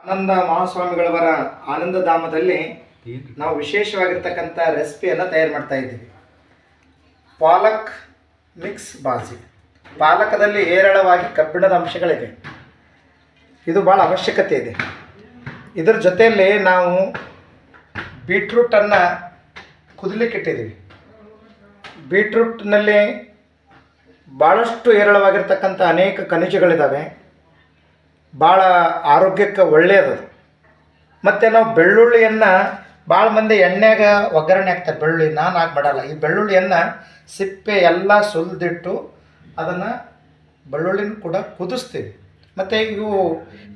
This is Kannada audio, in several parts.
ಆನಂದ ಮಹಾಸ್ವಾಮಿಗಳವರ ಆನಂದಧಾಮದಲ್ಲಿ ನಾವು ವಿಶೇಷವಾಗಿರ್ತಕ್ಕಂಥ ರೆಸಿಪಿಯನ್ನು ತಯಾರು ಮಾಡ್ತಾ ಇದ್ದೀವಿ. ಪಾಲಕ್ ಮಿಕ್ಸ್ ಬಾಜಿ. ಪಾಲಕದಲ್ಲಿ ಹೇರಳವಾಗಿ ಕಬ್ಬಿಣದ ಅಂಶಗಳಿವೆ. ಇದು ಭಾಳ ಅವಶ್ಯಕತೆ ಇದೆ. ಇದರ ಜೊತೆಯಲ್ಲಿ ನಾವು ಬೀಟ್ರೂಟನ್ನು ಕುದಲಿಕ್ಕಿಟ್ಟಿದ್ದೀವಿ. ಬೀಟ್ರೂಟ್ನಲ್ಲಿ ಭಾಳಷ್ಟು ಹೇರಳವಾಗಿರ್ತಕ್ಕಂಥ ಅನೇಕ ಖನಿಜಗಳಿದ್ದಾವೆ. ಭಾಳ ಆರೋಗ್ಯಕ್ಕೆ ಒಳ್ಳೆಯದು. ಮತ್ತು ನಾವು ಬೆಳ್ಳುಳ್ಳಿಯನ್ನು ಭಾಳ ಮಂದಿ ಎಣ್ಣೆಗ ಒಗ್ಗರಣೆ ಹಾಕ್ತಾರೆ. ಬೆಳ್ಳುಳ್ಳಿ ನಾನು ಹಾಕ್ಬಿಡಲ್ಲ. ಈ ಬೆಳ್ಳುಳ್ಳಿಯನ್ನು ಸಿಪ್ಪೆ ಎಲ್ಲ ಸುಲಿದಿಟ್ಟು ಅದನ್ನು ಬೆಳ್ಳುಳ್ಳಿನೂ ಕೂಡ ಕುದಿಸ್ತೀವಿ. ಮತ್ತು ಇವು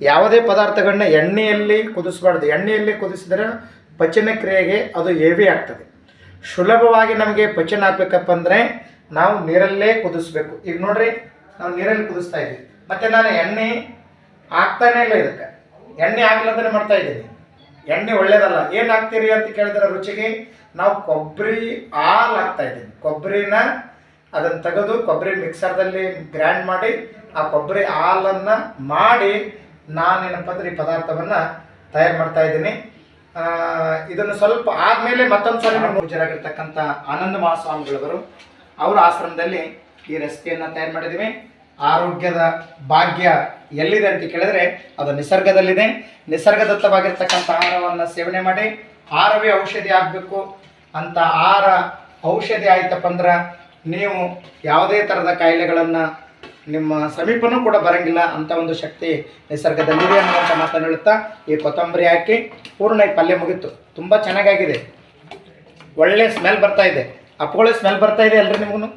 ಯಾವುದೇ ಪದಾರ್ಥಗಳನ್ನ ಎಣ್ಣೆಯಲ್ಲಿ ಕುದಿಸ್ಬಾರ್ದು. ಎಣ್ಣೆಯಲ್ಲಿ ಕುದಿಸಿದ್ರೆ ಪಚನ ಕ್ರಿಯೆಗೆ ಅದು ಹೆವಿ ಆಗ್ತದೆ. ಸುಲಭವಾಗಿ ನಮಗೆ ಪಚನ ಆಗಬೇಕಪ್ಪ ಅಂದರೆ ನಾವು ನೀರಲ್ಲೇ ಕುದಿಸ್ಬೇಕು. ಈಗ ನೋಡಿರಿ, ನಾವು ನೀರಲ್ಲಿ ಕುದಿಸ್ತಾ ಇದ್ದೀವಿ. ಮತ್ತು ನಾನು ಎಣ್ಣೆ ಹಾಕ್ತಾನೇ ಇಲ್ಲ. ಇದಕ್ಕೆ ಎಣ್ಣೆ ಹಾಕ್ಲಂತಾನೆ ಮಾಡ್ತಾ ಇದ್ದೀನಿ. ಎಣ್ಣೆ ಒಳ್ಳೇದಲ್ಲ. ಏನು ಹಾಕ್ತೀರಿ ಅಂತ ಕೇಳಿದ್ರೆ ರುಚಿಗೆ ನಾವು ಕೊಬ್ಬರಿ ಹಾಲು ಹಾಕ್ತಾ ಇದ್ದೀನಿ. ಕೊಬ್ಬರಿನ ಅದನ್ನು ತೆಗೆದು ಕೊಬ್ಬರಿ ಮಿಕ್ಸರ್ದಲ್ಲಿ ಗ್ರ್ಯಾಂಡ್ ಮಾಡಿ ಆ ಕೊಬ್ಬರಿ ಹಾಲನ್ನು ಮಾಡಿ ನಾನೇನಪ್ಪ ಅಂದ್ರೆ ಈ ಪದಾರ್ಥವನ್ನು ತಯಾರು ಮಾಡ್ತಾ ಇದ್ದೀನಿ. ಇದನ್ನು ಸ್ವಲ್ಪ ಆದಮೇಲೆ ಮತ್ತೊಂದು ಸಲ ಪೂಜ್ಯರಾಗಿರ್ತಕ್ಕಂಥ ಆನಂದ ಮಹಾಸ್ವಾಮಿಗಳವರು ಅವರ ಆಶ್ರಮದಲ್ಲಿ ಈ ರೆಸಿಪಿಯನ್ನು ತಯಾರು ಮಾಡಿದ್ದೀವಿ. ಆರೋಗ್ಯದ ಭಾಗ್ಯ ಎಲ್ಲಿದೆ ಅಂತ ಕೇಳಿದ್ರೆ ಅದು ನಿಸರ್ಗದಲ್ಲಿದೆ. ನಿಸರ್ಗದತ್ತವಾಗಿರ್ತಕ್ಕಂಥ ಆಹಾರವನ್ನು ಸೇವನೆ ಮಾಡಿ ಆಹಾರವೇ ಔಷಧಿ ಆಗಬೇಕು ಅಂತ ಆಹಾರ ಔಷಧಿ ಆಯ್ತಪ್ಪ ಅಂದ್ರೆ ನೀವು ಯಾವುದೇ ಥರದ ಕಾಯಿಲೆಗಳನ್ನು ನಿಮ್ಮ ಸಮೀಪನೂ ಕೂಡ ಬರೋಂಗಿಲ್ಲ ಅಂತ ಒಂದು ಶಕ್ತಿ ನಿಸರ್ಗದಲ್ಲಿದೆ ಅನ್ನುವಂಥ ಮಾತನ್ನು ಹೇಳುತ್ತಾ ಈ ಕೊತ್ತಂಬರಿ ಹಾಕಿ ಪೂರ್ಣ ಈ ಪಲ್ಯ ಮುಗಿತು. ತುಂಬ ಚೆನ್ನಾಗಾಗಿದೆ. ಒಳ್ಳೆ ಸ್ಮೆಲ್ ಬರ್ತಾ ಇದೆ. ಅಪ್ಪಗಳೇ ಸ್ಮೆಲ್ ಬರ್ತಾ ಇದೆ ಅಲ್ರಿ ನಿಮಗೂ?